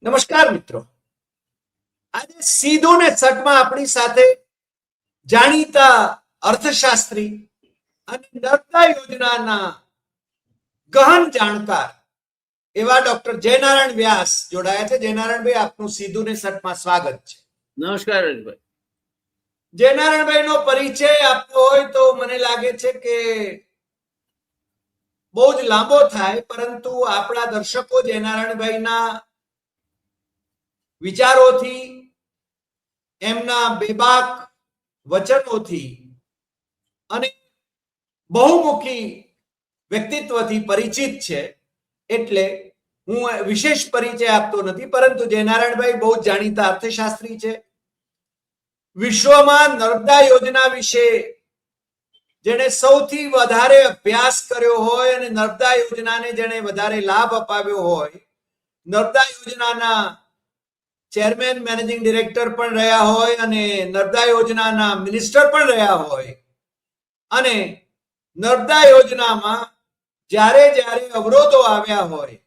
નમસ્કાર મિત્રો, આજે સીધું ને સટમાં આપણી સાથે જાણીતા અર્થશાસ્ત્રી અને નર્મદા યોજનાના ગહન જાણકાર એવા ડોક્ટર જયનારાયણ વ્યાસ જોડાયા છે. જયનારાયણભાઈ, આપનું સીધું ને સટમાં સ્વાગત છે. નમસ્કાર રજભાઈ. જયનારાયણભાઈ નો પરિચય આપવો હોય તો મને લાગે છે કે બહુ જ લાંબો થાય, પરંતુ આપણા દર્શકો જયનારાયણભાઈના વિચારોથી, એમના બેબાક વચનોથી અને બહુમુખી વ્યક્તિત્વથી પરિચિત છે. એટલે હું વિશેષ પરિચય આપતો નથી, પરંતુ જયનારાયણભાઈ બહુ જ જાણીતા અર્થશાસ્ત્રી છે. વિશ્વમાં નર્મદા યોજના વિશે જેણે સૌથી વધારે અભ્યાસ કર્યો હોય અને નર્મદા યોજનાને જેણે વધારે લાભ અપાવ્યો હોય, નર્મદા યોજનાના ચેરમેન મેનેજિંગ ડિરેક્ટર પણ રહ્યા હોય અને નર્મદા યોજનાના મિનિસ્ટર પણ રહ્યા હોય, અને નર્મદા યોજનામાં જ્યારે જ્યારે અવરોધો આવ્યા હોય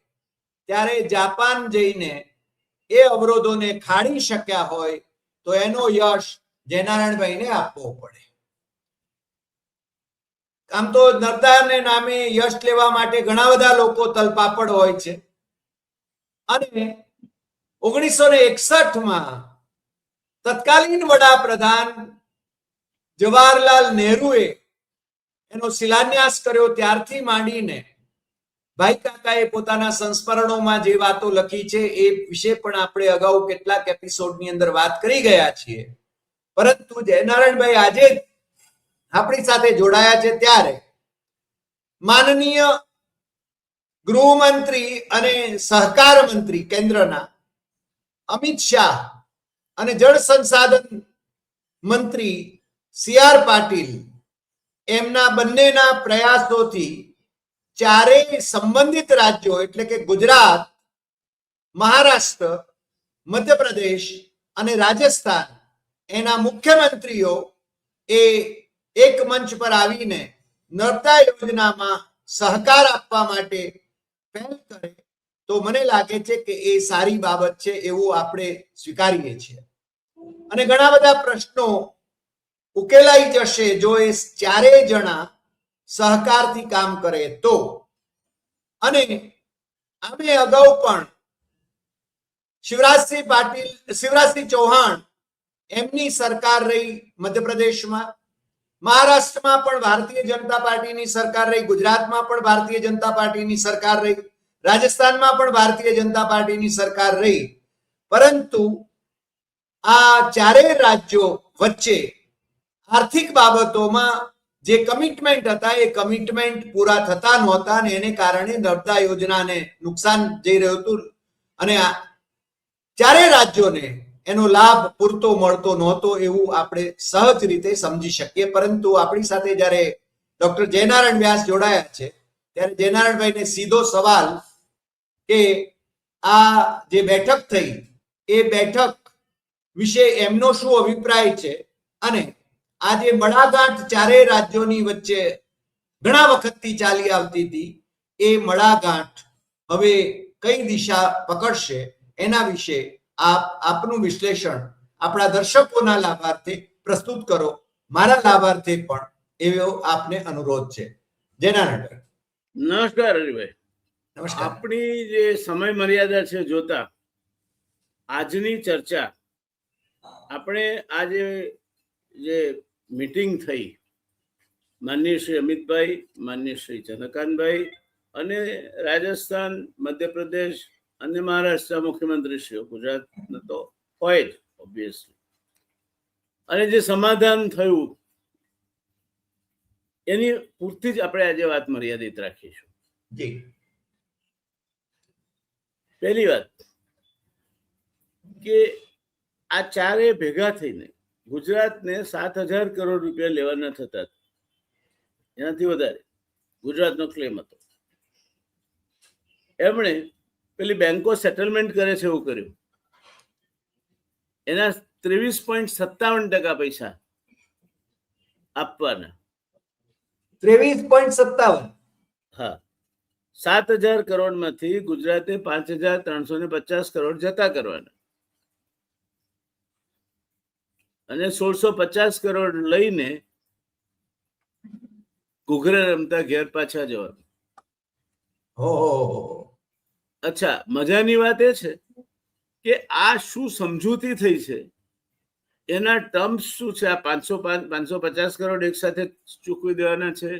ત્યારે જાપાન જઈને એ અવરોધોને ખાળી શક્યા હોય, તો એનો યશ જયનારાયણભાઈને આપવો પડે. આમ તો નર્મદાને નામે યશ લેવા માટે ઘણા બધા લોકો તલપાપડ હોય છે, અને 1961માં તત્કાલીન વડાપ્રધાન જવાહરલાલ નહેરુએ એનો શિલાન્યાસ કર્યો. ત્યારથી માંડીને ભાઈ કાકાએ પોતાના સંસ્મરણોમાં જે વાતો લખી છે એ વિશે પણ આપણે અગાઉ કેટલાક એપિસોડની અંદર વાત કરી ગયા છીએ. પરંતુ જયનારાયણભાઈ આજે આપણી સાથે જોડાયા છે ત્યારે માનનીય ગૃહમંત્રી અને સહકાર મંત્રી કેન્દ્રના અમિત શાહ અને જળ સંસાધન મંત્રી સી.આર. પાટીલ, એમના બંનેના પ્રયાસોથી ચારેય સંબંધિત રાજ્યો એટલે કે ગુજરાત, મહારાષ્ટ્ર, મધ્યપ્રદેશ અને રાજસ્થાન, એના મુખ્યમંત્રીઓ એ એક મંચ પર આવીને નર્મદા યોજનામાં સહકાર આપવા માટે પહેલ કરે તો મને લાગે છે કે એ સારી બાબત છે, એવું આપણે સ્વીકારીએ છીએ. અને ઘણા બધા પ્રશ્નો ઉકેલાઈ જશે જો એ ચારેય જણા સહકારથી કામ કરે તો. અને અમે અગાઉ પણ શિવરાજસિંહ ચૌહાણ, એમની સરકાર રહી મધ્યપ્રદેશમાં, મહારાષ્ટ્રમાં પણ ભારતીય જનતા પાર્ટીની સરકાર રહી, ગુજરાતમાં પણ ભારતીય જનતા પાર્ટીની સરકાર રહી, રાજસ્થાનમાં પણ ભારતીય જનતા પાર્ટીની સરકાર રહી. પરંતુ આ ચારેય રાજ્યો વચ્ચે આર્થિક બાબતોમાં જે કમિટમેન્ટ હતા એ કમિટમેન્ટ પૂરા થતા નહોતા, અને એને કારણે નર્મદા યોજનાને નુકસાન જઈ રહ્યું હતું અને ચારેય રાજ્યોને એનો લાભ પૂરતો મળતો નહોતો, એવું આપણે સહજ રીતે સમજી શકીએ. પરંતુ આપણી સાથે જ્યારે ડોક્ટર જયનારાયણ વ્યાસ જોડાયા છે ત્યારે જયનારાયણભાઈને સીધો સવાલ કે આ જે બેઠક થઈ એ બેઠક વિશે એમનો શું અભિપ્રાય છે, અને આ જે મડાગાંઠ ચારેય રાજ્યોની વચ્ચે ઘણા વખતથી ચાલી આવતી હતી એ મડાગાંઠ હવે કઈ દિશા પકડશે, એના વિશે આપનું વિશ્લેષણ આપણા દર્શકોના લાભાર્થે પ્રસ્તુત કરો. મારા લાભાર્થે પણ એવો આપને અનુરોધ છે. જયનારાયણ. નમસ્કાર હરિભાઈ. નમસ્કાર. આપણી જે સમય મર્યાદા છે જોતા આજની ચર્ચા આપણે આજે જે મીટિંગ થઈ માનનીય શ્રી અમિતભાઈ, માનનીય શ્રી ચંદ્રકાંતભાઈ અને રાજસ્થાન, મધ્યપ્રદેશ અને મહારાષ્ટ્ર મુખ્યમંત્રીશ્રીઓ, ગુજરાતના તો હોય જ ઓબ્વિયસલી, અને જે સમાધાન થયું એની પૂરતી જ આપણે આજે વાત મર્યાદિત રાખીશું. જી. પહેલી વાત કે આ ચારે ભેગા થઈને ગુજરાતને 7,000 કરોડ રૂપિયા લેવાના થતા, એનાથી વધારે ગુજરાતનો ક્લેમ હતો. એમણે પેલી બેંકો સેટલમેન્ટ કરે છે એવું કર્યું, એના 23.57% પૈસા આપવાના. 23.57? હા, 7,000 કરોડમાંથી ગુજરાતે 5,350 કરોડ જતા કરવાના અને 1,650 કરોડ લઈને ઘૂઘરા રમતા ઘેર પાછા જવાનું. અચ્છા, મજાની વાત એ છે કે આ શું સમજૂતી થઈ છે, એના ટર્મ્સ શું છે? આ 550 કરોડ એક સાથે ચૂકવી દેવાના છે,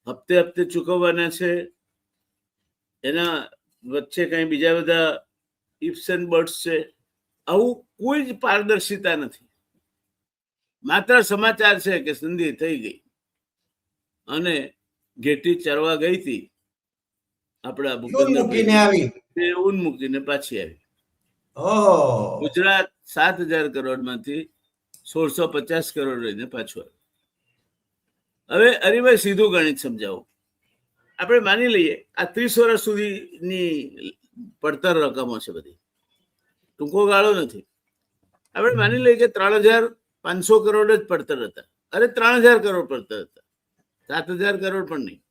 હપ્તે હપ્તે ચૂકવવાના છે, એના વચ્ચે કઈ બીજા બધા ઇફ્સ એન્ડ બટ્સ છે? આવું કોઈ જ પારદર્શિતા નથી. માત્ર સમાચાર છે કે સંધિ થઈ ગઈ અને ઘેટી ચરવા ગઈ હતી આપણા ઊન મૂકીને પાછી આવી. ગુજરાત 7,000 કરોડમાંથી 1,650 કરોડ રહીને પાછું આવ્યું. હવે હરિભાઈ સીધું ગણિત સમજાવું. આપણે માની લઈએ આ 30 વર્ષ સુધીની પડતર રકમો છે, બધી ટૂંકો ગાળો નથી. આપણે માની લઈએ કે 3,500 કરોડ જ પડતર હતા. અરે 3,000 કરોડ પડતર હતા, 7,000 કરોડ પણ નહીં.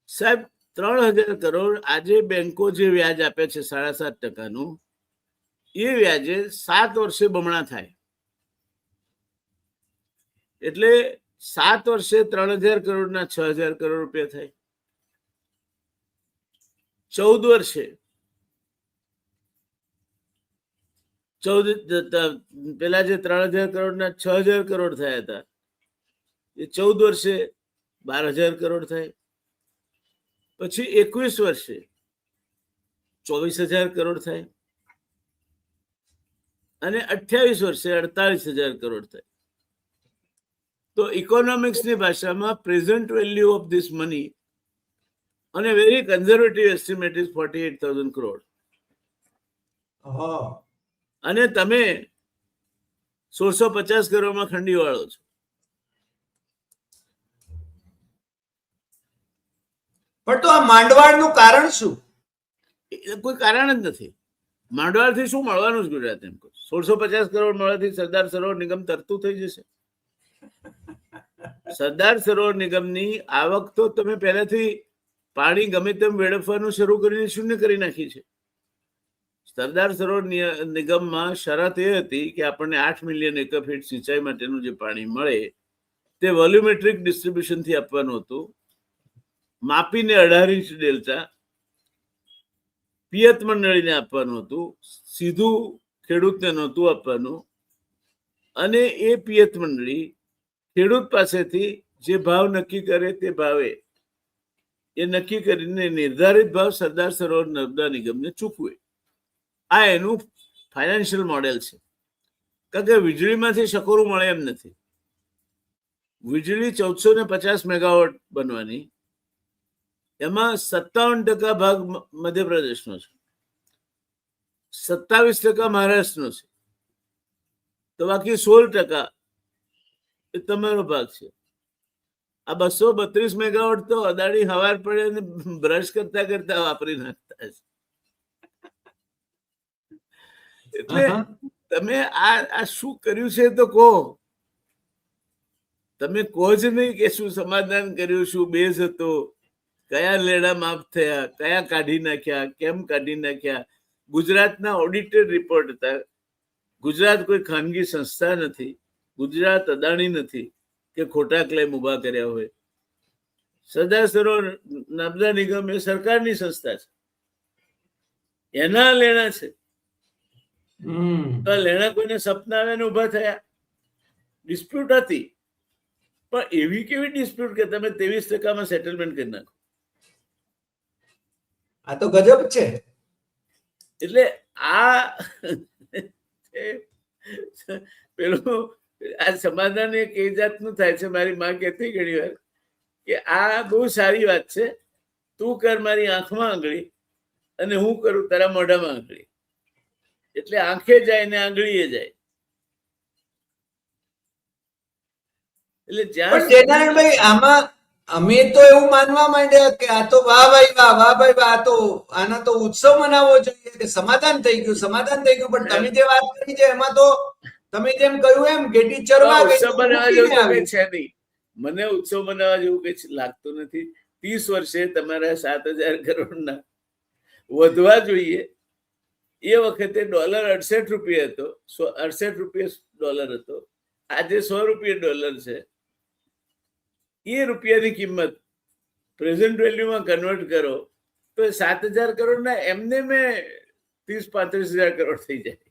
સાહેબ, 3,000 કરોડ આજે બેંકો જે વ્યાજ આપે છે 7.5%, એ વ્યાજે 7 વર્ષે બમણા થાય. એટલે 7 વર્ષે 3,000 કરોડના 6,000 કરોડ રૂપિયા થાય. 14 વર્ષે પેલા જે 3,000 કરોડના 6,000 કરોડ થયા હતા, એ 14 વર્ષે 12,000 કરોડ થાય. પછી 21 વર્ષે 24,000 કરોડ થાય અને 28 વર્ષે 48,000 કરોડ થાય. તો ઇકોનોમિક્સની ભાષામાં present value of this money અને very conservative estimate is 48,000 crore. અને તમે 1,650 કરોડમાં ખંડી વાળો છો. પણ તો આ માંડવાળનું કારણ શું? કોઈ કારણ જ નથી. માંડવાળથી શું મળવાનું છે ગુજરાત? એમ 1,650 કરોડ મળવાથી સરદાર સરોવર નિગમ તરતું થઈ જશે. સરદાર સરોવર નિગમની આવક તો તમે પહેલાથી પાણી ગમે તેમ વેડફવાનું શરૂ કરીને શૂન્ય કરી નાખી છે. સરદાર સરોવર નિગમમાં શરત એ હતી કે આપણને 8 મિલિયન એકર ફીટ સિંચાઈ માટેનું જે પાણી મળે તે વોલ્યુમેટ્રિક ડિસ્ટ્રીબ્યુશનથી આપવાનું હતું. માપીને 18 ઇંચ ડેલ્ટા પિયત મંડળીને આપવાનું હતું, સીધું ખેડૂતને નહોતું આપવાનું. અને એ પિયત મંડળી ખેડૂત પાસેથી જે ભાવ નક્કી કરે તે ભાવે એ નક્કી કરીને નિર્ધારિત ભાવ સરદાર સરોવર નર્મદા નિગમને ચૂકવે. આ એનું ફાઇનાન્શિયલ મોડેલ છે. કારણ કે વીજળીમાંથી શકોરું મળે એમ નથી. વીજળી 1,450 મેગાવોટ બનવાની, એમાં 57% ભાગ મધ્યપ્રદેશનો છે, 27% મહારાષ્ટ્રનો છે, તો બાકી 16% એ તમારો ભાગ છે. આ 232 મેગાવોટ તો અદાણી હવાર પડે અને બ્રશ કરતા કરતા વાપરી નાખતા છે. એટલે તમે આ શું કર્યું છે તો કહો. તમે કહો જ નહીં કે શું સમાધાન કર્યું, શું બેઝ હતો, કયા લેડા માફ થયા, કયા કાઢી નાખ્યા, કેમ કાઢી નાખ્યા. ગુજરાતના ઓડિટેડ રિપોર્ટ હતા. ગુજરાત કોઈ ખાનગી સંસ્થા નથી, ગુજરાત અદાણી નથી કે ખોટા ક્લેમ ઉભા કર્યા હોય. સરદાર સરોવર નર્મદા નિગમ એ સરકારની સંસ્થા છે, એના લેણા છે. તો લેણા કોઈને સપના આવે ને ઉભા થયા? ડિસ્પ્યુટ હતી, પણ એવી કેવી ડિસ્પ્યુટ કે તમે 23%માં સેટલમેન્ટ કરી નાખો? આ તો ગજબ છે. એટલે આ પેલું આ સમાધાન એક એ જાતનું થાય છે. મારી માં કહેતી ઘણી વાર કે આ બહુ સારી વાત છે, તું કર મારી આંખમાં આંગળી અને હું કરું તારા મોઢામાં આંગળી. એટલે આંખે જાય ને આંગળીએ જાય. એટલે જેનારાયણભાઈ, આમાં અમે તો એવું માનવા માંડ્યા કે આ તો વાહ ભાઈ વાહ, વાહ ભાઈ વાહ, આના તો ઉત્સવ મનાવવો જોઈએ કે સમાધાન થઈ ગયું, સમાધાન થઈ ગયું. પણ તમે જે વાત કરી છે એમાં તો તમે જેમ કહ્યું એમ ઘેટી ચરવા ગઈ. ઉત્સવ મનાવવા જેવું કઈ છે નહીં. મને ઉત્સવ મનાવવા જેવું કઈ લાગતું નથી. 30 વર્ષે તમારા 7,000 કરોડના વધવા જોઈએ. એ વખતે ડોલર 68 રૂપિયા હતો, 68 રૂપિયા ડોલર હતો. આજે 100 રૂપિયા ડોલર છે. એ રૂપિયાની કિંમત પ્રેઝન્ટ વેલ્યુમાં કન્વર્ટ કરો તો 7,000 કરોડના એમને મેં 30-35,000 કરોડ થઈ જાય.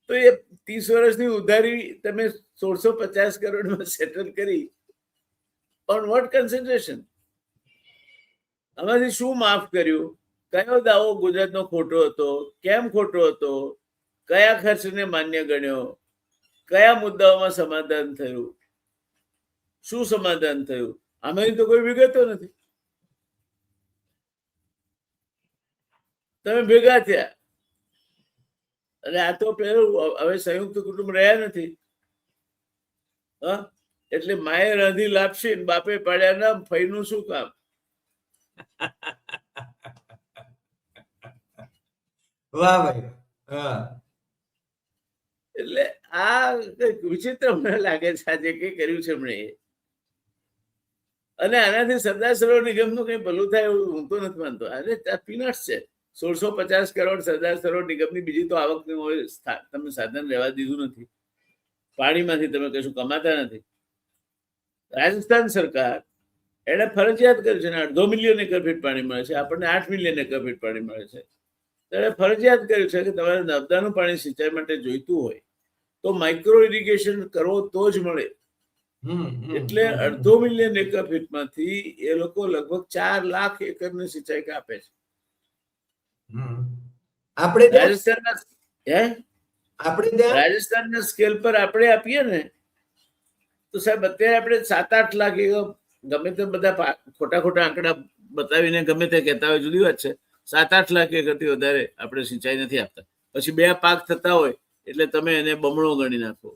તો એ 30 વર્ષની ઉધારી તમે 1650 કરોડમાં સેટલ કરી. On vote concentration? આમાંથી શું માફ કર્યું? કયો દાવો ગુજરાતનો ખોટો હતો? કેમ ખોટો હતો? કયા ખર્ચને માન્ય ગણ્યો? કયા મુદ્દાઓમાં સમાધાન થયું? શું સમાધાન થયું? આમાંથી તો કોઈ વિગતો નથી. તમે ભેગા થયા અને આ તો પેલું હવે સંયુક્ત કુટુંબ રહ્યા નથી. હા, એટલે માએ રાંધી લાપસી ને બાપે પાડ્યા ના, ફઈનું શું કામ? વાહ ભાઈ. હા, એટલે આ કંઈક વિચિત્ર મને લાગે છે આજે કે કર્યું છે એમણે. અને આનાથી સરદાર સરોવર નિગમનું કંઈ ભલું થાય એવું હું તો નથી માનતો. અરે પીનટ્સ છે. 1650 કરોડ સરદાર સરોવર નિગમની બીજી તો આવકનું હોય, તમે સાધન રહેવા દીધું નથી. પાણીમાંથી તમે કશું કમાતા નથી. રાજસ્થાન સરકાર એને ફરજિયાત કર્યું છે ને 2.5 મિલિયન એકર ફીટ પાણી મળે છે, આપણને 8 મિલિયન એકર ફીટ પાણી મળે છે. ત્યારે ફરજિયાત કર્યું છે કે તમારે નર્મદાનું પાણી સિંચાઈ માટે જોઈતું હોય તો માઇક્રો ઇરિગેશન કરવો તો જ મળે. એટલે 2.5 મિલિયન એકર ફીટમાંથી એ લોકો લગભગ 4 લાખ એકરની સિંચાઈ કાપે છે. આપણે રાજસ્થાનના સ્કેલ પર આપણે આપીએ ને તો સાહેબ અત્યારે આપણે 7-8 લાખ ગમે તે બધા ખોટા આંકડા બતાવીને ગમે તે કહેતા હોય, જુદી વાત છે. 7-8 લાખ એકરથી વધારે આપણે સિંચાઈ નથી આપતા. પછી 2 પાક થતા હોય એટલે તમે એને બમણો ગણી નાખો.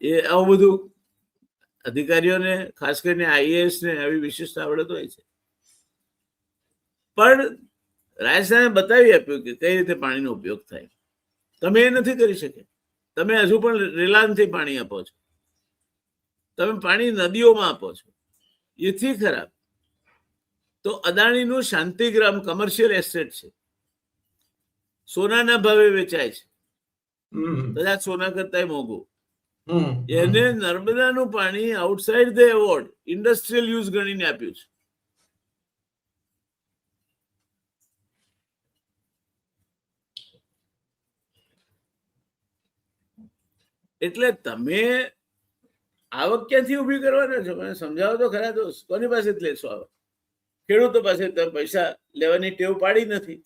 એ આવું બધું અધિકારીઓને, ખાસ કરીને આઈએએસ ને આવી વિશિષ્ટ આવડત હોય છે. પણ રાજસ્થાને બતાવી આપ્યું કે કઈ રીતે પાણીનો ઉપયોગ થાય. તમે એ નથી કરી શક્યા. તમે હજુ પણ રેલાનથી પાણી આપો છો. તમે પાણી નદીઓમાં આપો છો. એથી ખરાબ તો અદાણીનું શાંતિગ્રામ કમર્શિયલ એસ્ટેટ છે, સોનાના ભાવે વેચાય છે, કદાચ સોના કરતા મોંઘું. એને નર્મદાનું પાણી outside the award industrial use ગણીને આપ્યું છે. એટલે તમે આવક ક્યાંથી ઉભી કરવાના છો? મને સમજાવો તો ખરા. તો કોની પાસે જ લેશો આવક? ખેડૂતો પાસે તમે પૈસા લેવાની ટેવ પાડી નથી.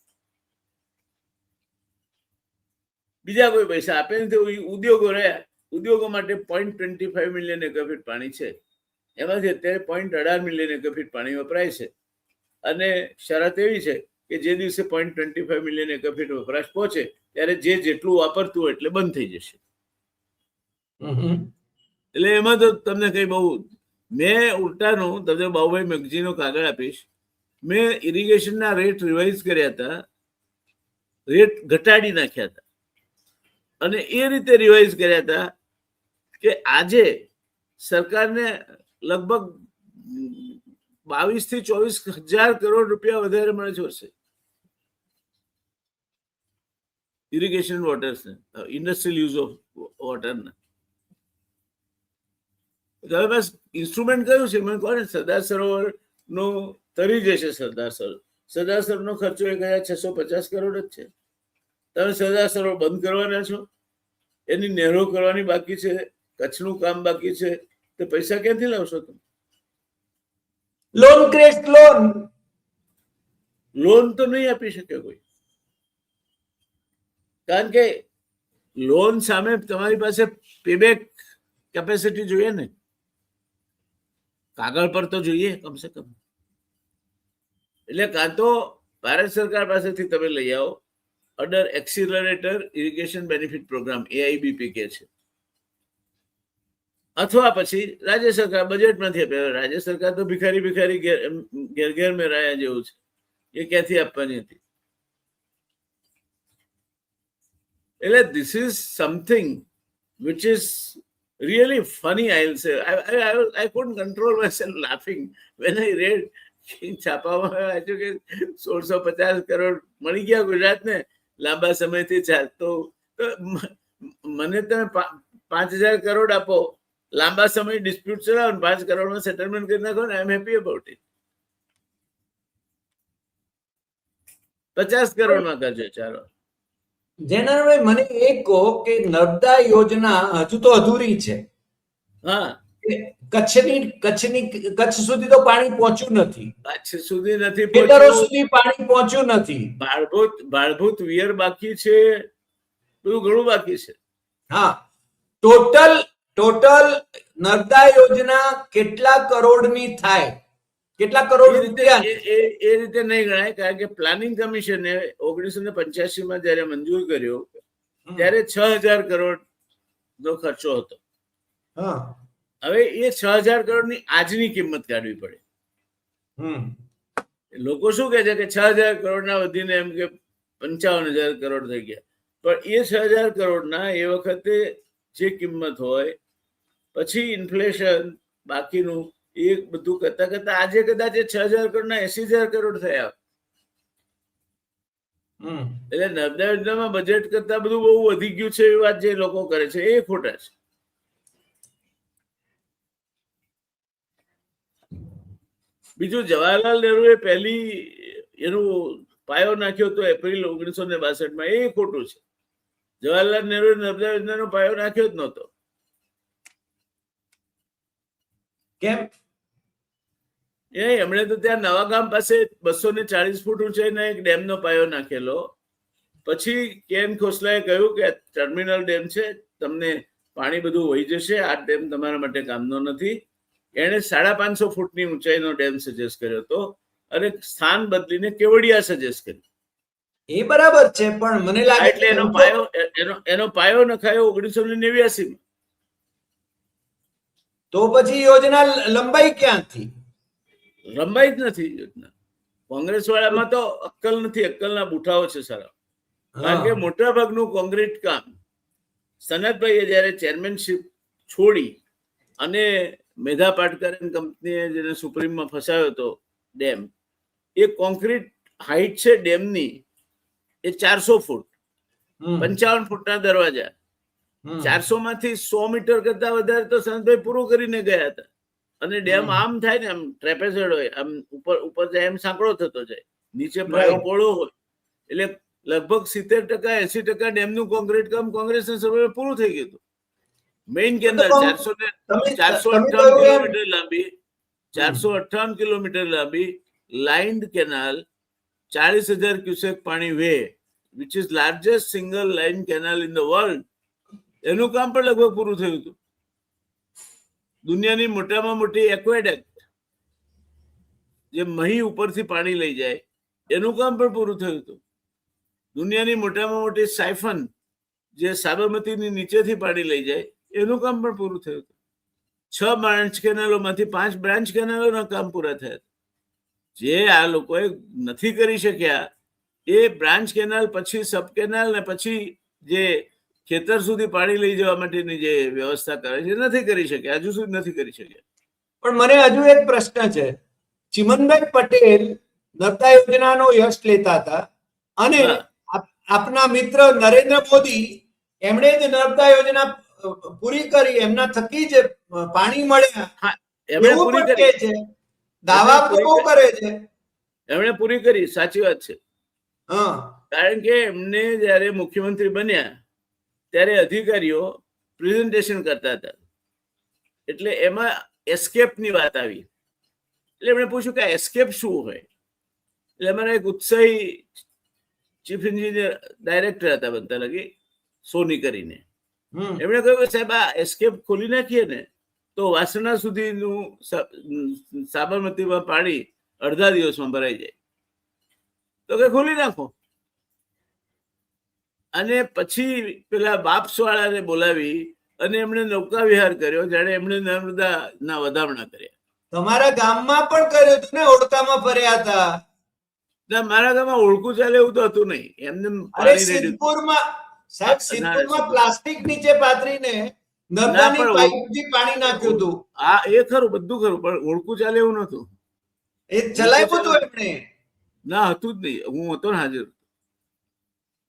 બીજા કોઈ પૈસા આપે નથી. ઉદ્યોગો રહ્યા. ઉદ્યોગો માટે 0.25 મિલિયન એકર ફીટ પાણી છે. એમાંથી અત્યારે 0.18 મિલિયન એકર ફીટ પાણી વપરાય છે. અને શરત એવી છે કે જે દિવસે 0.25 મિલિયન એકર ફીટ વપરાશ પહોંચે ત્યારે જે જેટલું વાપરતું હોય એટલે બંધ થઈ જશે. એટલે એમાં તો તમને કઈ બહુ, મેં ઉલટાનું તમને બાબુભાઈ મેગજીનો કાગળ આપીશ. મેં ઇરિગેશનના રેટ રિવાઇઝ કર્યા હતા, રેટ ઘટાડી નાખ્યા હતા. અને એ રીતે રિવાઇઝ કર્યા હતા કે આજે સરકારને લગભગ 22 થી 24 હજાર કરોડ રૂપિયા વધારે મળે છે વર્ષે ઇરિગેશન વોટર્સને, ઇન્ડસ્ટ્રીયલ યુઝ ઓફ વોટરના. તમે બસ ઇન્સ્ટ્રુમેન્ટ કયું છે મને કહો ને. સરદાર સરોવર નો તરી જશે. સરદાર સરોવરનો ખર્ચો 1,650 કરોડ જ છે. તમે સરદાર સરોવર બંધ કરવાના છો, એની નહેરો કરવાની બાકી છે, કચ્છનું કામ બાકી છે, તો પૈસા ક્યાંથી લાવશો તમે? લોન તો નહીં આપી શકે કોઈ, કારણ કે લોન સામે તમારી પાસે પેબેક કેપેસિટી જોઈએ ને. કાગળ પર તો જોઈએ કમસે કમ. એટલે કાં તો ભારત સરકાર પાસેથી તમે લઈ આવો under accelerator irrigation benefit programme, AIBP કે છે, અથવા પછી રાજ્ય સરકાર બજેટમાંથી આપે. રાજ્ય સરકાર તો ભિખારી ઘેર મેરાયા જેવું છે, એ ક્યાંથી આપવાની હતી? એટલે this is something which is really funny, I'll say. I couldn't control myself laughing when I read છાપામાં વાંચ્યું કે 1650 કરોડ મળી ગયા ગુજરાતને લાંબા સમયથી ચાલતો. તો મને તમે 5000 કરોડ આપો, લાંબા સમય ડિસ્પ્યુટ ચલાવો, 5 કરોડમાં સેટલમેન્ટ કરી નાખો ને, આઈ એમ હેપી અબાઉટ ઇટ. 50 કરોડમાં કરજો, ચાલો. જેનાભાઈ મને એ કહો કે નર્મદા યોજના હજુ તો અધૂરી છે. હા, કચ્છ સુધી તો પાણી પહોંચ્યું નથી, કચ્છ સુધી નથી ખેતરો પહોંચ્યું, સુધી પાણી પહોંચ્યું નથી, ભાડભૂત વિયર બાકી છે, બધું ઘણું બાકી છે. હા, ટોટલ નર્મદા યોજના કેટલા કરોડની થાય, કેટલા કરોડ રૂપિયા? એ રીતે નહીં ગણાય, કારણ કે પ્લાનિંગ કમિશને 1985 જયારે મંજૂર કર્યો ત્યારે 6000 કરોડ નો ખર્ચો હતો. હવે એ 6000 કરોડની આજની કિંમત કાઢવી પડે. લોકો શું કે છે કે 6000 કરોડના વધીને એમ કે 55000 કરોડ થઈ ગયા, પણ એ 6000 કરોડના એ વખતે જે કિંમત હોય પછી ઇન્ફ્લેશન બાકીનું એ બધું કરતા કરતા આજે કદાચ 6000 કરોડના 80000 કરોડ થયા. એટલે નર્મદા યોજનામાં બજેટ કરતા બધું બહુ વધી ગયું છે એ વાત જે લોકો કરે છે એ ખોટા છે. બીજું, જવાહરલાલ નહેરુએ પહેલી એનો પાયો નાખ્યો હતો એપ્રિલ 1962, એ ખોટું છે. જવાહરલાલ નહેરુએ નર્મદા યોજનાનો પાયો નાખ્યો જ નહોતો. કેમ? એમણે તો ત્યાં નવાગામ પાસે 240 ફૂટ ઊંચાઈના એક ડેમનો પાયો નાખેલો. પછી કેન ખોસલાએ કહ્યું કે ટર્મિનલ ડેમ છે, તમને પાણી બધું વહી જશે, આ ડેમ તમારા માટે કામનો નથી. એણે 550 ફૂટની ઊંચાઈનો ડેમ સજેસ્ટ કર્યો હતો અને સ્થાન બદલીને કેવડિયા સજેસ્ટ કર્યું. એ બરાબર છે, પણ મને લાગે એટલે એનો પાયો નખાયો 1989. તો પછી યોજના લંબાઈ ક્યાંથી? લંબાઈ જ નથી યોજના. કોંગ્રેસ વાળામાં તો અક્કલ નથી, અક્કલના બુઠાઓ છે સારા. કારણ કે મોટા ભાગનું કોન્ક્રીટ કામ સનતભાઈએ જયારે ચેરમેનશીપ છોડી અને મેધા પાટકર કંપનીએ જેને સુપ્રીમમાં ફસાયો હતો ડેમ, એ કોન્ક્રીટ હાઈટ છે ડેમની એ 400 ફૂટ, 55 ફૂટના દરવાજા, 400 માંથી 100 મીટર કરતા વધારે તો સનતભાઈ પૂરું કરીને ગયા હતા. અને ડેમ આમ થાય ને, આમ ટ્રેપેઝોઇડ હોય, આમ ઉપર જાય એમ સાંકડો થતો જાય, નીચે પાયો પહોળો હોય, એટલે લગભગ 70% 80% ડેમનું કોન્ક્રીટ કામ કોંગ્રેસના સમયમાં પૂરું થઈ ગયું હતું. મેઇન કેનાલ 458 કિલોમીટર લાંબી, 458 કિલોમીટર લાંબી લાઇન્ડ કેનાલ, 40,000 ક્યુસેક પાણી way, which is largest single line canal in the world, એનું કામ પણ લગભગ પૂરું થયું હતું. દુનિયાની મોટામાં મોટી એક્વેડક્ટ જે મહી ઉપરથી પાણી લઈ જાય એનું કામ પણ પૂરું થયું હતું. દુનિયાની મોટામાં મોટી સાયફન જે સાબરમતીની નીચેથી પાણી લઈ જાય એનું કામ પણ પૂરું થયું હતું. 6 બ્રાન્ચ કેનાલોમાંથી 5 બ્રાન્ચ કેનાલોના કામ પૂરા થયા. જે આ લોકોએ નથી કરી શક્યા એ બ્રાન્ચ કેનાલ, પછી સબ કેનાલ ને પછી જે ખેતર સુધી પાણી લઈ જવા માટેની જે વ્યવસ્થા કરે છે નથી કરી શક્યા, હજુ સુધી નથી કરી શક્યા. પણ મને હજુ એક પ્રશ્ન છે. ચિમનભાઈ પટેલ નર્મદા યોજનાનો યશ લેતા હતા અને આપના મિત્ર નરેન્દ્ર મોદી એમણે જ નર્મદા યોજના પૂરી કરી, એમના થકી જ પાણી મળ્યા એવું પણ કહે છે, દાવા બહુ કરે છે. એમણે પૂરી કરી, સાચી વાત છે. કારણ કે એમને જયારે મુખ્યમંત્રી બન્યા ત્યારે અધિકારીઓ પ્રેઝન્ટેશન કરતા હતા, એટલે એમાં એસ્કેપની વાત આવી. એટલે એમણે પૂછ્યું કે એસ્કેપ શું હોય? એટલે અમારા એક ઉત્સાહી ચીફ એન્જિનિયર ડાયરેક્ટર હતા બનતા લગી, સોની કરીને, એમણે કહ્યું કે સાહેબ આ એસ્કેપ ખોલી નાખીએ ને તો વાસણા સુધીનું સાબરમતીમાં પાણી અડધા દિવસમાં ભરાઈ જાય. તો કે ખોલી નાખો. અને પછી પેલા બાપ્સ વાળાને બોલાવી અને એમણે નૌકા વિહાર કર્યો, જાણે એમણે નર્મદાના વધામણા કર્યા. તમારા ગામમાં પણ કર્યું હતું ને, ઓળખામાં ફર્યા હતા. મારા ગામમાં ઓળખું ચાલે એવું તો હતું નહીં. એમને સિદ્ધપુરમાં પ્લાસ્ટિક નીચે પાથરીને નર્મદાની પણ પાઇપથી પાણી નાખ્યું હતું. આ એ ખરું, બધું ખરું, પણ ઓળખું ચાલે એવું નતું. એ ચલાવ્યું હતું એમણે. ના, હતું જ નહીં. હું હતો ને હાજર,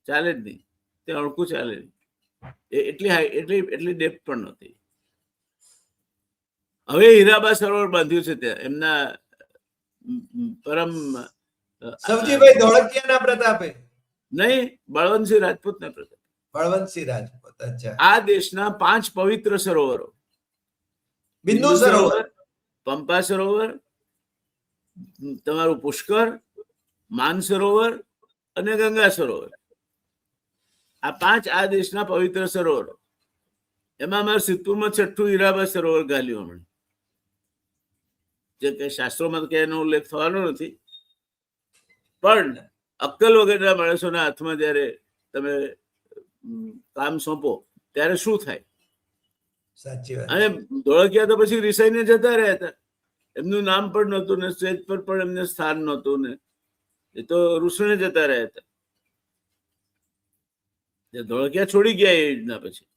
ચાલે જ નહીં. તે ઓળખું ચાલે નહીં. એટલી ડેપ્થ પણ નહોતી. હવે હીરાબા સરોવર બાંધ્યું છે ત્યાં એમના પરમ સવજીભાઈ ધોળકિયાના પ્રતાપે. નહીં, બળવંતસિંહ રાજપૂતના પ્રતાપ. બળવંતસિંહ રાજપૂત. અચ્છા. આ દેશના 5 પવિત્ર સરોવરો, બિંદુ સરોવર, પંપા સરોવર, તમારું પુષ્કર, માન સરોવર અને ગંગા સરોવર, આ 5 આ દેશના પવિત્ર સરોવરો. એમાં અમારા સિદ્ધપુરમાં 6ઠું હીરાબા સરોવર ગાલ્યું હમણાં, જે કે શાસ્ત્રોમાં કે એનો ઉલ્લેખ થવાનો નથી, પણ અક્કલ વગરના માણસોના હાથમાં જયારે તમે કામ સોંપો ત્યારે શું થાય. સાચી વાત. અને ધોળકિયા તો પછી રિસાઈને જતા રહ્યા હતા. એમનું નામ પણ નહોતું ને સ્ટેજ પર પણ એમને સ્થાન નહોતું ને એ તો રૂસણે જતા રહ્યા હતા. ધોળકિયા છોડી ગયા એ યોજના પછી.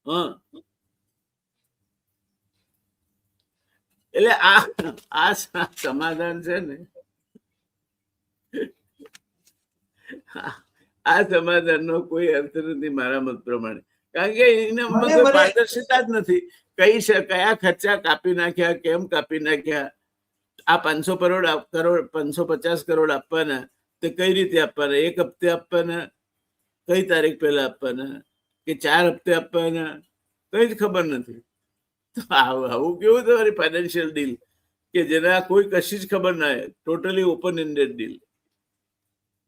હા, એટલે આ સમાધાન છે ને, આ સમાધાનનો કોઈ અર્થ નથી મારા મત પ્રમાણે. કારણ કે એના પારદર્શિતા જ નથી. કયા ખર્ચા કાપી નાખ્યા, કેમ કાપી નાખ્યા, આ 550 કરોડ આપવાના તે કઈ રીતે આપવાના, 1 હપ્તે આપવાના, કઈ તારીખ પહેલા આપવાના, કે 4 હપ્તે આપવાના, કઈ જ ખબર નથી. આવું કેવું તમારી ફાઇનાન્શિયલ ડીલ કે જેના કોઈ કશી જ ખબર ના હોય, ટોટલી ઓપન એન્ડેડ ડીલ.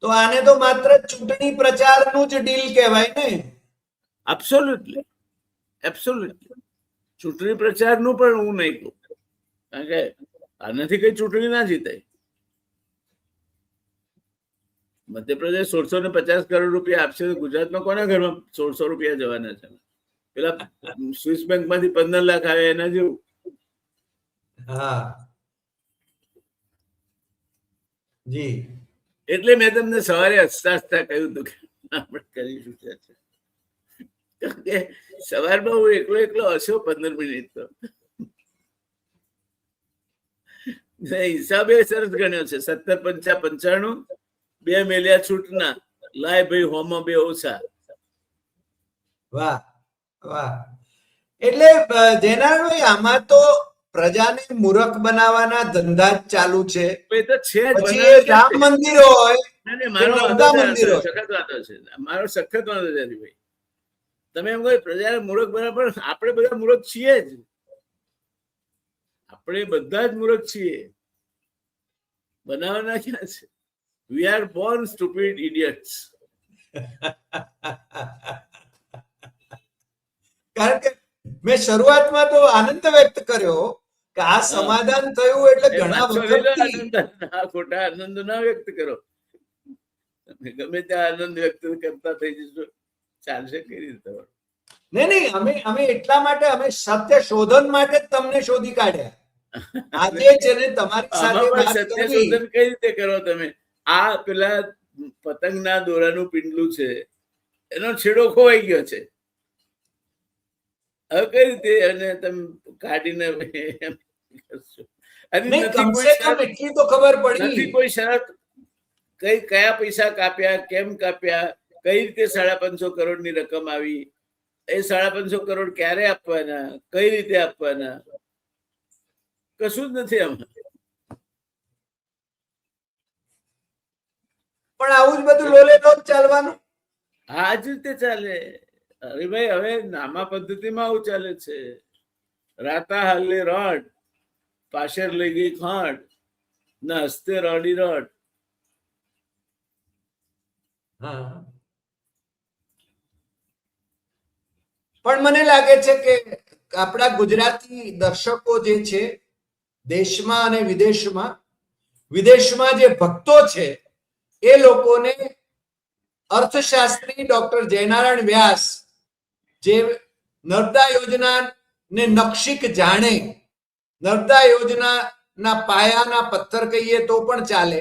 તો આને તો માત્ર ચૂંટણી પ્રચારનું જ ડીલ કહેવાય ને. Absolutely, absolutely. ચૂંટણી પ્રચારનું પણ હું નહીં કહું, કારણ કે આનાથી કઈ ચૂંટણી ના જીતાય. મધ્યપ્રદેશ 1650 કરોડ રૂપિયા આપશે તો ગુજરાતમાં કોના ઘરમાં 1600 રૂપિયા જવાના છે? પેલા સ્વિસ બેંક માંથી 15 લાખ આવે એના જેવું. હા જી. એટલે મેં તમને સવારે હસતા હસતા કહ્યું હતું કે આપણે કરીશું. સવારમાં હું એકલો હસ્યો 15 મિનિટ. તો હિસાબે સરસ ગણ્યો છે. 17 5 95, 2 મેલ્યા છૂટના, લાય ભાઈ હોમો 2 ઓછા. વાહ વાહ. એટલે જેનાભાઈ આમાં તો પ્રજાને મૂર્ખ બનાવવાના ધંધા જ ચાલુ છે. એ તો છે જ. પછી એ રામ મંદિર હોય, મારો નર્મદા મંદિર હોય. સખત વાતો છે. મારો સખત વાતો છે ભાઈ. તમે એમ કહો પ્રજાને મૂર્ખ બનાવ, પણ આપણે બધા મૂર્ખ છીએ જ. આપણે બધા જ મૂર્ખ છીએ. બનાવવાના ક્યાં છે? We are Born stupid idiots. કારણ કે મેં શરૂઆતમાં તો આનંદ વ્યક્ત કર્યો કે આ સમાધાન થયું એટલે ઘણા વખતથી. ખોટા આનંદ ના વ્યક્ત કરો. તમે ગમે ત્યાં આનંદ વ્યક્ત કરતા થઈ જશો, ચાલશે કઈ રીતે? નહીં, અમે એટલા માટે, અમે સત્ય શોધન માટે જ તમને શોધી કાઢ્યા. આજે છે ને તમારી સાથે વાત સત્ય કરવી. શોધન કઈ રીતે કરો તમે? આ પેલા પતંગના દોરાનું પિંડલું છે, એનો છેડો ખોવાઈ ગયો છે. હવે કઈ રીતે એને તમે કાઢીને એટલી તો ખબર પડી નથી કોઈ શરત. કયા પૈસા કાપ્યા, કેમ કાપ્યા, કઈ રીતે 550 કરોડની રકમ આવી, એ 550 કરોડ ક્યારે આપવાના, કઈ રીતે આપવાના, કશું જ નથી આમાં. પણ આવું જ બધું લોલે લોલ ચાલવાનું. આ જ રીતે ચાલે. અરે ભાઈ, હવે નામા પદ્ધતિમાં આવું ચાલે છે. રાતા હાલે રોડ, પાછળ લઈ ગઈ ખાંડ, ના હસ્તે રોડી રોડ. પણ મને લાગે છે કે આપણા ગુજરાતી દર્શકો જે છે દેશમાં અને વિદેશમાં જે ભક્તો છે એ લોકોને અર્થશાસ્ત્રી ડોક્ટર જયનારાયણ વ્યાસ જે નર્મદા યોજના ને નકશીક જાણે, નર્મદા યોજનાના પાયાના પથ્થર કહીએ તો પણ ચાલે.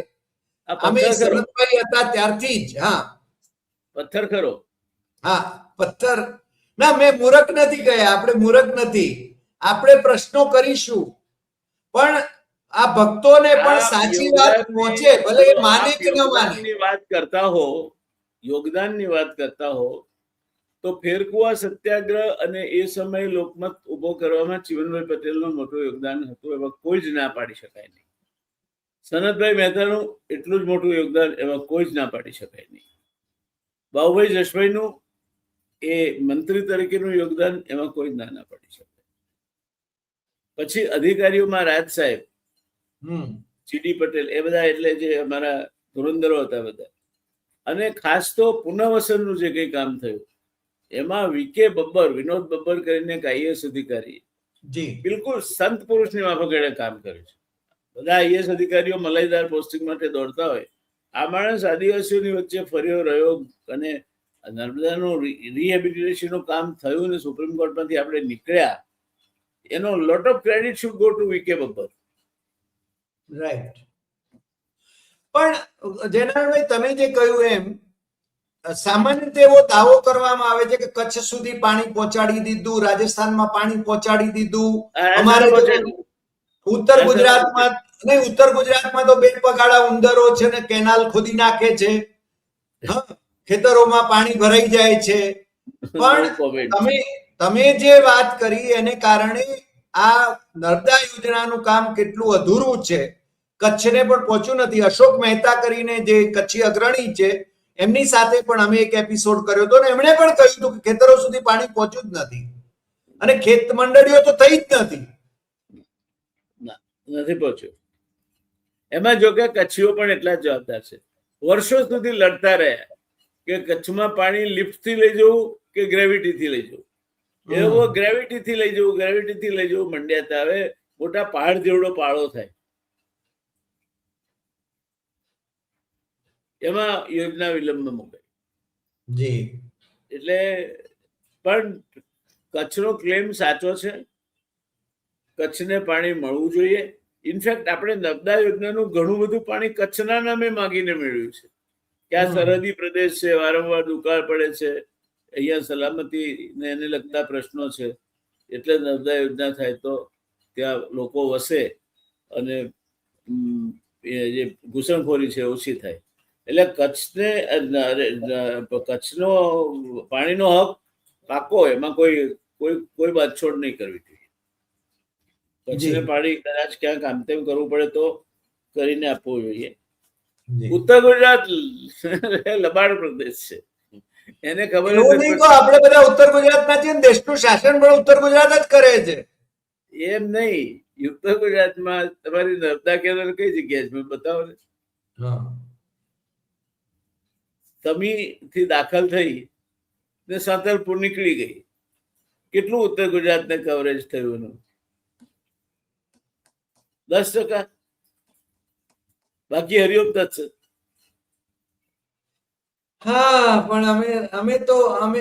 અમે શરદભાઈ હતા ત્યારથી જ. હા, પથ્થર ખરો. હા, પથ્થર ના, મેં મૂરખ નથી કહ્યા, આપણે મૂરખ નથી, આપણે પ્રશ્નો કરીશું, પણ આ ભક્તોને પણ આપ સાચી વાત પહોંચે, ભલે એ માને કે ન માને. યોગદાનની વાત કરતા હો, યોગદાનની વાત કરતા હો, તો ફેરકુવા સત્યાગ્રહ અને એ સમયે લોકમત ઉભો કરવામાં ચીમનભાઈ પટેલનું મોટું યોગદાન હતું, એમાં કોઈ જ ના પાડી શકાય નહીં. સનતભાઈ મહેતાનું એટલું જ મોટું યોગદાન, એમાં કોઈ જ ના પાડી શકાય નહીં. બાબુભાઈ જશભાઈનું એ મંત્રી તરીકેનું યોગદાન, એમાં કોઈ જ ના પાડી શકાય. પછી અધિકારીઓમાં રાજ સાહેબ, જીડી પટેલ, એ બધા એટલે જે અમારા ધુરંધરો હતા બધા. અને ખાસ તો પુનઃવસનનું જે કંઈ કામ થયું એમાં વીકે બબ્બર, વિનોદ બબ્બર કરીને એક આઈએએસ અધિકારી, બિલકુલ સંત પુરુષની માફક એણે કામ કર્યું છે. બધા આઈએએસ અધિકારીઓ મલાઈદાર પોસ્ટિંગ માટે દોડતા હોય, આ માણસ આદિવાસીઓની વચ્ચે ફર્યો રહ્યો અને નર્મદાનું રિહેબિલિટેશનનું કામ થયું ને સુપ્રીમ કોર્ટમાંથી આપણે નીકળ્યા, એનો lot of credit should go to VK Babbar. Right. પણ જેનાભાઈ, તમે જે કહ્યું એમ, સામાન્ય રીતે એવો દાવો કરવામાં આવે છે કે કચ્છ સુધી પાણી પહોંચાડી દીધું, રાજસ્થાનમાં પાણી પહોંચાડી દીધું, અમારે ઉત્તર ગુજરાતમાં નહીં, ઉત્તર ગુજરાતમાં તો બે પગાડા ઉંદરો છે ને કેનાલ ખોદી નાખે છે, ખેતરોમાં પાણી ભરાઈ જાય છે. પણ તમે જે વાત કરી એને કારણે આ નર્મદા યોજનાનું કામ કેટલું અધૂરું છે, કચ્છને પણ પહોંચ્યું નથી. અશોક મહેતા કરીને જે કચ્છી અગ્રણી છે, એમની સાથે પણ અમે એક એપિસોડ કર્યો હતો ને એમણે પણ કહ્યું હતું કે ખેતરો સુધી પાણી પહોંચ્યું જ નથી અને ખેત મંડળીઓ તો થઈ જ નથી પહોંચ્યું. એમાં જો કે કચ્છીઓ પણ એટલા જ જવાબદાર છે. વર્ષો સુધી લડતા રહ્યા કે કચ્છમાં પાણી લિફ્ટથી લઈ જવું કે ગ્રેવિટીથી લઈ જવું. એવો ગ્રેવિટીથી લઈ જવું મંડ્યા હતા. હવે મોટા પહાડ જેવડો પાળો થાય, એમાં યોજના વિલંબમાં મુકાઈ. એટલે પણ કચ્છનો ક્લેમ સાચો છે, કચ્છને પાણી મળવું જોઈએ. ઇનફેક્ટ આપણે નર્મદા યોજનાનું ઘણું બધું પાણી કચ્છના નામે માંગીને મેળવ્યું છે કે આ સરહદી પ્રદેશ છે, વારંવાર દુકાળ પડે છે, અહીંયા સલામતી ને એને લગતા પ્રશ્નો છે, એટલે નર્મદા યોજના થાય તો ત્યાં લોકો વસે અને જે ઘૂસણખોરી છે ઓછી થાય. એટલે કચ્છનો પાણીનો હક પાકો, એમાં કોઈ બાદછોડ નહીં કરવી જોઈએ. કચ્છને પાણી કદાચ ક્યાંક આમ તેમ કરવું પડે તો કરીને આપવું જોઈએ. ઉત્તર ગુજરાત લબાડ પ્રદેશ છે, એને ખબર નથી. આપણે બધા ઉત્તર ગુજરાતના છીએ, દેશનું શાસન પણ ઉત્તર ગુજરાત જ કરે છે. એમ નહીં, ઉત્તર ગુજરાતમાં તમારી નર્મદા કેનાલ કઈ જગ્યાએ છે બતાવો ને. તમી થી દાખલ થઈ ને સાંતલપુર નીકળી ગઈ, કેટલું ઉત્તર ગુજરાતને કવરેજ થયું એનું? 10%. બાકી હરિઓમ તત્સત. હા, પણ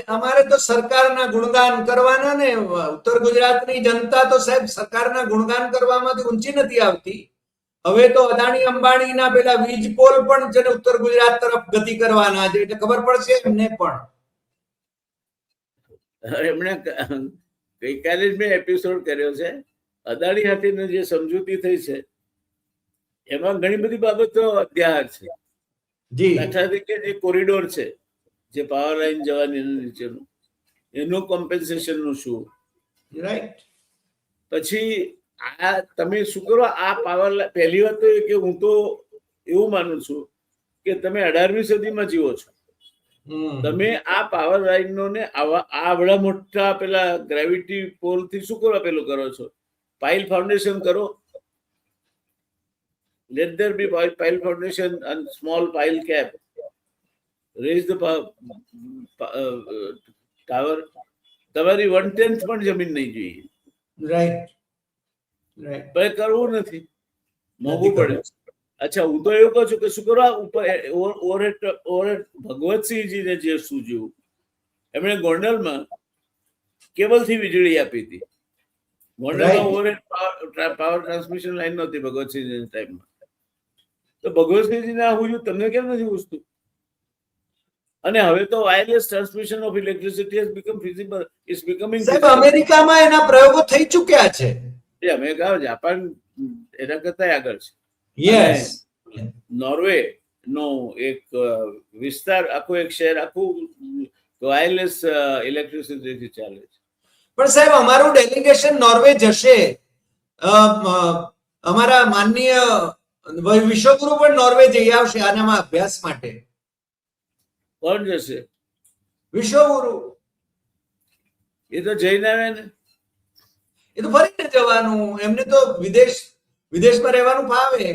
અમારે તો સરકારના ગુણગાન કરવાના ને. ઉત્તર ગુજરાતની જનતા તો સાહેબ સરકારના ગુણગાન કરવામાંથી ઊંચી નથી આવતી. હવે તો અદાણી અંબાણીના પેલા વીજ પોલ પણ છે ને ઉત્તર ગુજરાત તરફ ગતિ કરવાના છે, એટલે ખબર પડશે એમને પણ. એમણે ગઈકાલે જ મેં એપિસોડ કર્યો છે, અદાણી સાથેની જે સમજૂતી થઈ છે એમાં ઘણી બધી બાબતો અધ્યાહાર છે. દાખલા તરીકે જે કોરિડોર છે, જે પાવર લાઈન જવાની નીચેનું, એનું કોમ્પેન્સેશન નું શું? રાઈટ. પછી આ તમે શું કરો? આ પાવર, પહેલી વાત તો એ કે હું તો એવું માનું છું કે તમે 18મી સદીમાં જીવો છો. તમે આ પાવર લાઈનો ને આવડા મોટા પેલા ગ્રેવિટી પોલ થી શું કરો પેલું કરો છો? પાઇલ ફાઉન્ડેશન કરો. Let there be pile foundation and small pile cap. Raise the tower. તમારી 1/10 પણ જમીન નહીં જોઈએ. રાઈટ. પણ કરવું નથી, મોંઘું પડે. અચ્છા, હું તો એવું કહું છું કે શું કરો, ઓવરહેડ ભગવતસિંહજીને જે સૂજ્યું, એમણે ગોંડલમાં કેબલથી વીજળી આપી હતી. ગોંડલમાં ઓવરહેડ પાવર ટ્રાન્સમિશન લાઈન નહોતી ભગવતસિંહજીના ટાઈમમાં. તો ભગવતસિંહજીને આ પૂછ્યું, તમને કેમ નથી પૂછતું? અને હવે તો wireless transmission of electricity has become feasible, it's becoming. સાહેબ અમેરિકામાં એના પ્રયોગો થઈ ચૂક્યા છે. અમેરિકા, જાપાન એના કરતા આગળ છે. યસ. નોર્વે નો એક વિસ્તાર, આખું એક શહેર આખું વાયરલેસ ઇલેક્ટ્રિસિટી ચાલે છે. પણ સાહેબ અમારું ડેલિગેશન નોર્વે જશે. અમારા માનનીય વિશ્વગુરુ પણ નોર્વે જઈ આવશે આનામાં અભ્યાસ માટે. કોણ જશે? વિશ્વગુરુ. એ તો જઈને આવે ને. એ તો ફરીને જવાનું, એમને તો વિદેશમાં રહેવાનું ફાવે.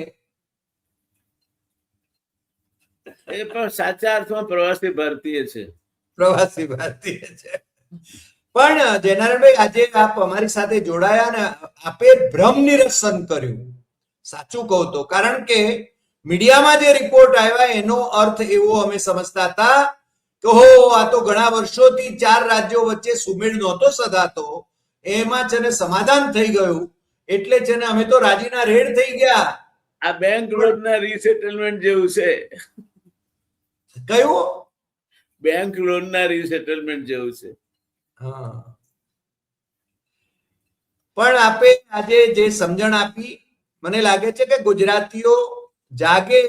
એ પણ સાચા અર્થમાં પ્રવાસી ભારતીય છે. પ્રવાસી ભારતીય છે. પણ જયનારાયણભાઈ, આજે આપ અમારી સાથે જોડાયા ને આપે ભ્રમ નિરસન કર્યું. સાચું કહું તો, કારણ કે મીડિયામાં જે રિપોર્ટ આવ્યા એનો અર્થ એવો અમે સમજતા હતા કે હો આ તો ઘણા વર્ષોથી 4 રાજ્યો વચ્ચે સુમેળ નહોતો સધાતો, એમાં છે ને સમાધાન થઈ ગયું, એટલે છે ને અમે તો રાજીના રેડ થઈ ગયા. આ બેંક લોનના રીસેટલમેન્ટ જેવું છે. કયું? બેંક લોનના રીસેટલમેન્ટ જેવું છે. પણ આપે આજે જે સમજણ આપી, મને લાગે છે કે ગુજરાતીઓ જાગે,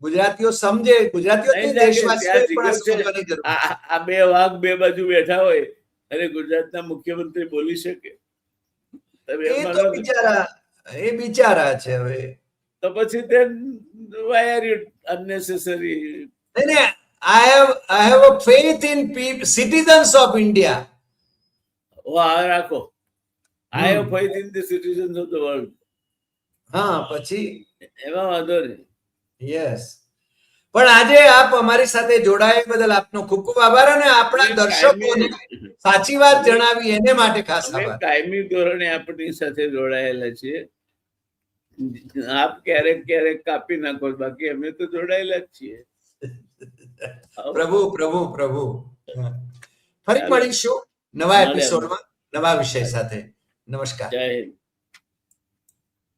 ગુજરાતીઓ સમજે, ગુજરાતીઓ દેશવાસીઓ પણ આ સમજવાની જરૂર છે. આ બે વાઘ બે બાજુ બેઠા હોય અને ગુજરાતના મુખ્યમંત્રી બોલી શકે? એ તો બિચારા છે. હવે તો પછી તે why are you unnecessary? I have a faith in citizens of India. રાખો. I have faith in the citizens of the world. હા, પછી એમાં વાંધો નહીં. યસ. પણ આજે આપ અમારી સાથે જોડાયા બદલ આપનો ખૂબ ખૂબ આભાર, અને આપણા દર્શકોને સાચી વાત જણાવી એને માટે ખાસ આભાર. કાયમી ધોરણે આપણી સાથે જોડાયેલા છીએ. આપ ક્યારેક ક્યારેક કાપી નાખો, બાકી અમે તો જોડાયેલા જ છીએ. પ્રભુ પ્રભુ પ્રભુ. ફરી મળીશું નવા એપિસોડમાં નવા વિષય સાથે. નમસ્કાર. જય હિન્દ.